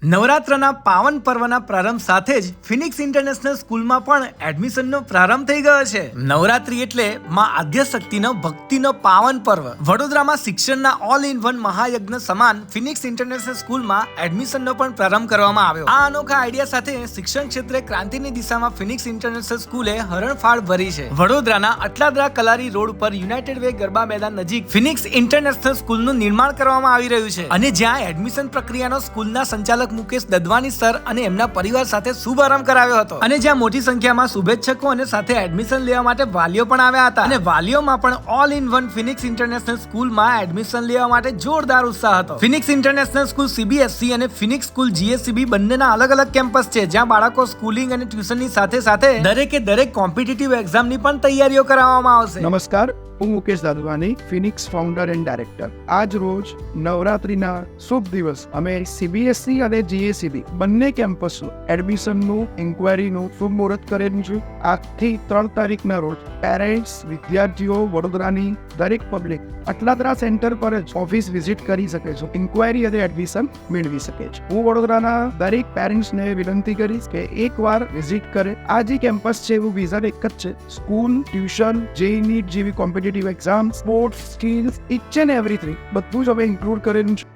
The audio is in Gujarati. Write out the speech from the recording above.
નવરાત્રના પાવન પર્વના પ્રારંભ સાથે જ ફિનિક્સ ઇન્ટરનેશનલ સ્કૂલમાં પણ એડમિશનનો પ્રારંભ થઈ ગયો છે. નવરાત્રી એટલે માં આદ્યશક્તિનો ભક્તિનો પાવન પર્વ. વડોદરામાં શિક્ષણના ઓલ ઇન વન મહાયજ્ઞ સમાન ફિનિક્સ ઇન્ટરનેશનલ સ્કૂલમાં એડમિશનનો પણ પ્રારંભ કરવામાં આવ્યો. આ અનોખા આઈડિયા સાથે શિક્ષણ ક્ષેત્રે ક્રાંતિની દિશામાં ફિનિક્સ ઇન્ટરનેશનલ સ્કૂલે હરણફાળ ભરી છે. વડોદરાના અટલાદરા કલારી રોડ પર યુનાઇટેડ વે ગરબા મેદાન નજીક ફિનિક્સ ઇન્ટરનેશનલ સ્કૂલનું નિર્માણ કરવામાં આવી રહ્યું છે અને જ્યાં એડમિશન પ્રક્રિયાનો સ્કૂલના સંચાલક મુકેશ દદવાની સર અને એમના પરિવાર સાથે શુભારંભ કરાવ્યો હતો અને જ્યાં મોટી સંખ્યામાં શુભેચ્છકો અને સાથે એડમિશન લેવા માટે વાલીઓ પણ આવ્યા હતા અને વાલીઓમાં પણ all in one Phoenix international સ્કૂલમાં એડમિશન લેવા માટે જોરદાર ઉત્સાહ હતો. ફિનિક્સ ઇન્ટરનેશનલ સ્કૂલ CBSE અને ફિનિક્સ સ્કૂલ GSCB બંનેના અલગ અલગ કેમ્પસ છે જ્યાં બાળકો સ્કૂલિંગ અને ટ્યુશનની સાથે સાથે દરેક કોમ્પિટિટિવ એક્ઝામની પણ તૈયારીઓ કરાવવામાં આવશે. નમસ્કાર, હું Mukesh Dadwani, Phoenix founder and director. આજ રોજ નવરાત્રીના શુભ દિવસ અમે CBSE અને GSCB બંને કેમ્પસનું એડમિશનનું ઇન્ક્વાયરીનું શુભ મુહૂર્ત કરેલું છે. આજથી 3 તારીખના રોજ પેરેન્ટ્સ, વિદ્યાર્થીઓ, વડોદરાની દરેક પબ્લિક અટલાદરા સેન્ટર પર જ ઓફિસ વિઝિટ કરી શકે છે, ઇન્ક્વાયરી અને એડમિશન મેળવી શકે છે. હું વડોદરાના દરેક પેરેન્ટ્સને વિનંતી કરીશ કે એકવાર વિઝિટ કરે. આ જે કેમ્પસ છે એવું વિઝન એક જ છે. સ્કૂલ, ટ્યુશન, JEE NEET જેવી competitive exam, sports, skills, each and everything બધું જ અમે ઇન્ક્લુડ કરેલું છે.